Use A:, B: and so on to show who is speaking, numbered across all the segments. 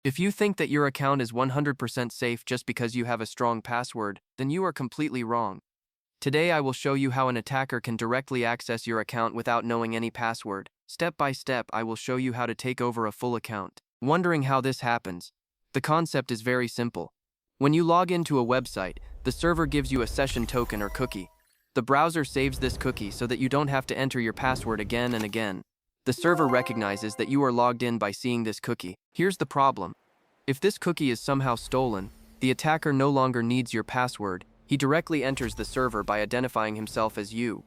A: If you think that your account is 100% safe just because you have a strong password, then you are completely wrong. Today I will show you how an attacker can directly access your account without knowing any password. Step by step, I will show you how to take over a full account. Wondering how this happens? The concept is very simple. When you log into a website, the server gives you a session token or cookie. The browser saves this cookie so that you don't have to enter your password again and again. The server recognizes that you are logged in by seeing this cookie. Here's the problem. If this cookie is somehow stolen, the attacker no longer needs your password. He directly enters the server by identifying himself as you.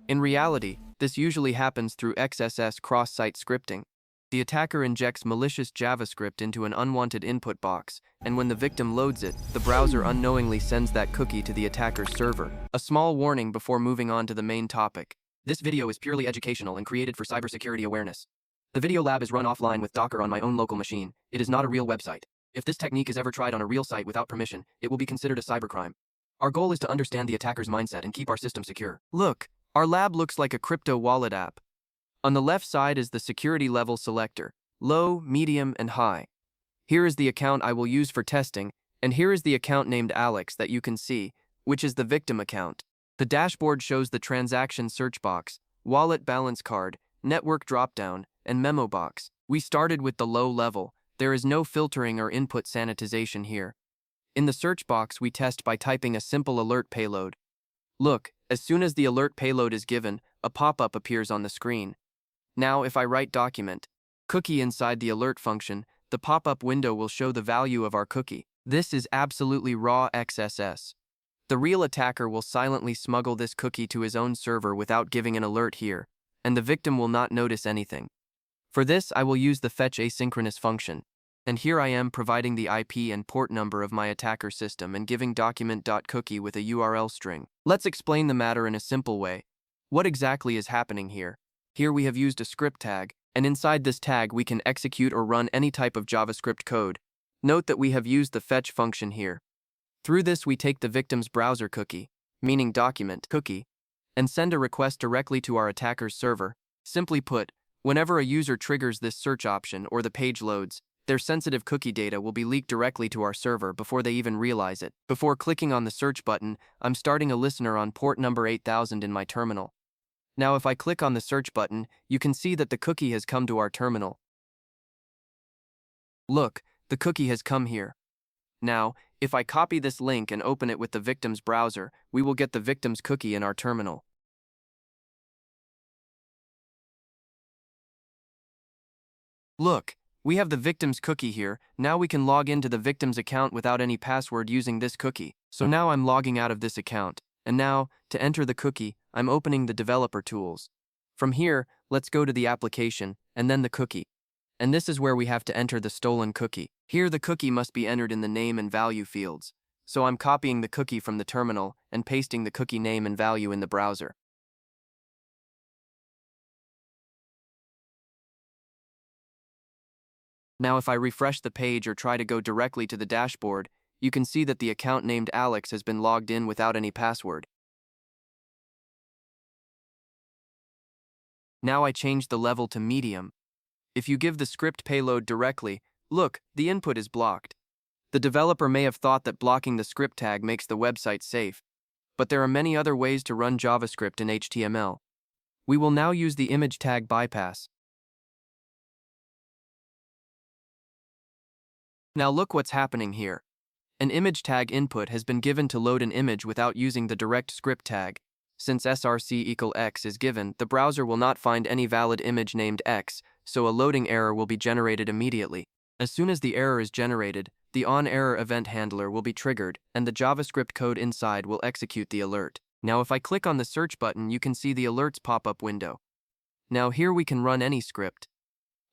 A: In reality, this usually happens through XSS cross-site scripting. The attacker injects malicious JavaScript into an unwanted input box, and when the victim loads it, the browser unknowingly sends that cookie to the attacker's server. A small warning before moving on to the main topic. This video is purely educational and created for cybersecurity awareness. The video lab is run offline with Docker on my own local machine. It is not a real website. If this technique is ever tried on a real site without permission, it will be considered a cybercrime. Our goal is to understand the attacker's mindset and keep our system secure. Look, our lab looks like a crypto wallet app. On the left side is the security level selector, low, medium, and high. Here is the account I will use for testing, and here is the account named Alex that you can see, which is the victim account. The dashboard shows the transaction search box, wallet balance card, network dropdown, and memo box. We started with the low level. There is no filtering or input sanitization here. In the search box, we test by typing a simple alert payload. Look, as soon as the alert payload is given, a pop-up appears on the screen. Now, if I write document cookie inside the alert function, the pop-up window will show the value of our cookie. This is absolutely raw XSS. The real attacker will silently smuggle this cookie to his own server without giving an alert here, and the victim will not notice anything. For this, I will use the fetch asynchronous function. And here I am providing the IP and port number of my attacker system and giving document.cookie with a URL string. Let's explain the matter in a simple way. What exactly is happening here? Here we have used a script tag, and inside this tag we can execute or run any type of JavaScript code. Note that we have used the fetch function here. Through this we take the victim's browser cookie, meaning document cookie, and send a request directly to our attacker's server. Simply put, whenever a user triggers this search option or the page loads, their sensitive cookie data will be leaked directly to our server before they even realize it. Before clicking on the search button, I'm starting a listener on port number 8000 in my terminal. Now if I click on the search button, you can see that the cookie has come to our terminal. Look, the cookie has come here. Now, if I copy this link and open it with the victim's browser, we will get the victim's cookie in our terminal. Look, we have the victim's cookie here. Now we can log into the victim's account without any password using this cookie. So now I'm logging out of this account. And now, to enter the cookie, I'm opening the developer tools. From here, let's go to the application, and then the cookie. And this is where we have to enter the stolen cookie. Here the cookie must be entered in the name and value fields. So I'm copying the cookie from the terminal and pasting the cookie name and value in the browser. Now if I refresh the page or try to go directly to the dashboard, you can see that the account named Alex has been logged in without any password. Now I change the level to medium. If you give the script payload directly, look, the input is blocked. The developer may have thought that blocking the script tag makes the website safe, but there are many other ways to run JavaScript in HTML. We will now use the image tag bypass. Now look what's happening here. An image tag input has been given to load an image without using the direct script tag. Since src=x is given, the browser will not find any valid image named x, so a loading error will be generated immediately. As soon as the error is generated, the onError event handler will be triggered, and the JavaScript code inside will execute the alert. Now if I click on the search button, you can see the alerts pop-up window. Now here we can run any script.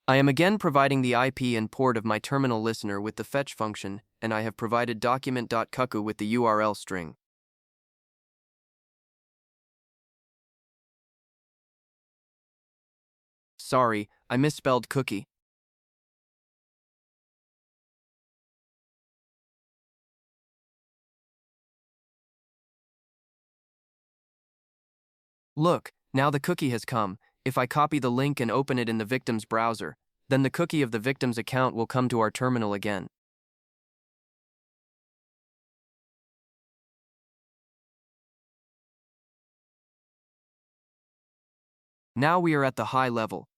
A: I am again providing the IP and port of my terminal listener with the fetch function, and I have provided document.cookie with the URL string. Sorry, I misspelled cookie. Look, now the cookie has come. If I copy the link and open it in the victim's browser, Then the cookie of the victim's account will come to our terminal again. Now we are at the high level.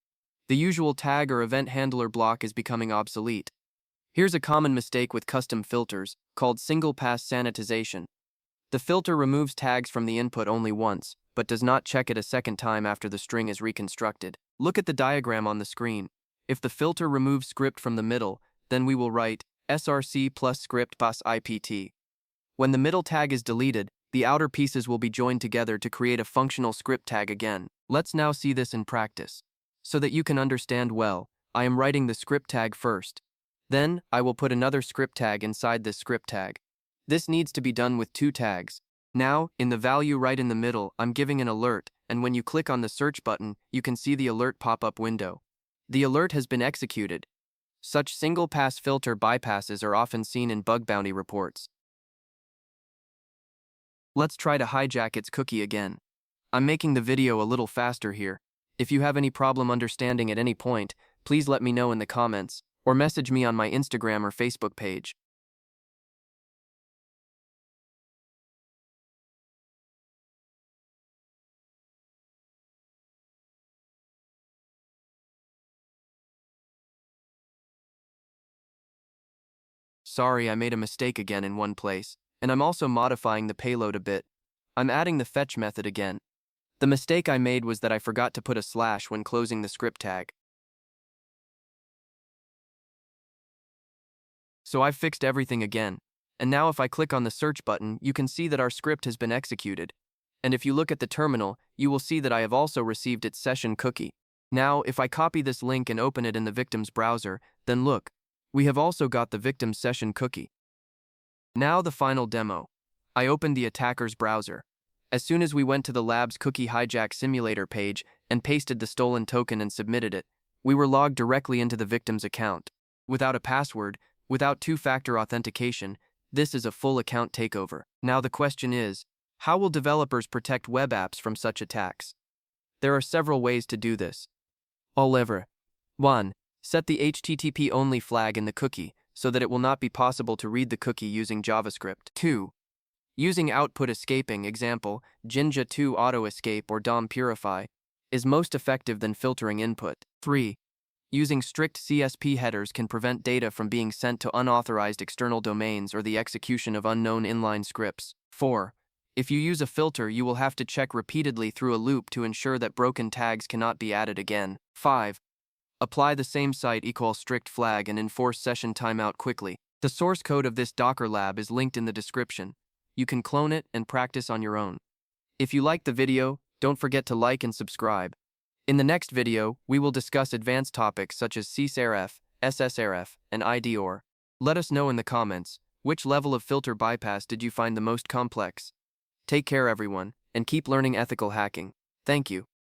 A: The usual tag or event handler block is becoming obsolete. Here's a common mistake with custom filters, called single-pass sanitization. The filter removes tags from the input only once, but does not check it a second time after the string is reconstructed. Look at the diagram on the screen. If the filter removes script from the middle, then we will write src plus script pass ipt. When the middle tag is deleted, the outer pieces will be joined together to create a functional script tag again. Let's now see this in practice. So that you can understand well, I am writing the script tag first. Then, I will put another script tag inside this script tag. This needs to be done with 2 tags. Now, in the value right in the middle, I'm giving an alert, and when you click on the search button, you can see the alert pop-up window. The alert has been executed. Such single-pass filter bypasses are often seen in bug bounty reports. Let's try to hijack its cookie again. I'm making the video a little faster here. If you have any problem understanding at any point, please let me know in the comments, or message me on my Instagram or Facebook page. Sorry, I made a mistake again in one place, and I'm also modifying the payload a bit. I'm adding the fetch method again. The mistake I made was that I forgot to put a slash when closing the script tag. So I've fixed everything again, and now if I click on the search button, you can see that our script has been executed. And if you look at the terminal, you will see that I have also received its session cookie. Now, if I copy this link and open it in the victim's browser, then look, we have also got the victim's session cookie. Now the final demo. I opened the attacker's browser. As soon as we went to the lab's cookie hijack simulator page and pasted the stolen token and submitted it, we were logged directly into the victim's account. Without a password, without two-factor authentication, this is a full account takeover. Now the question is, how will developers protect web apps from such attacks? There are several ways to do this. However, 1. Set the HttpOnly flag in the cookie so that it will not be possible to read the cookie using JavaScript. 2. Using output escaping, example, Jinja2 auto escape or DOM purify, is most effective than filtering input. 3. Using strict CSP headers can prevent data from being sent to unauthorized external domains or the execution of unknown inline scripts. 4. If you use a filter, you will have to check repeatedly through a loop to ensure that broken tags cannot be added again. 5. Apply the same site equals strict flag and enforce session timeout quickly. The source code of this Docker lab is linked in the description. You can clone it and practice on your own. If you liked the video, don't forget to like and subscribe. In the next video, we will discuss advanced topics such as CSRF, SSRF, and IDOR. Let us know in the comments, which level of filter bypass did you find the most complex? Take care everyone, and keep learning ethical hacking. Thank you.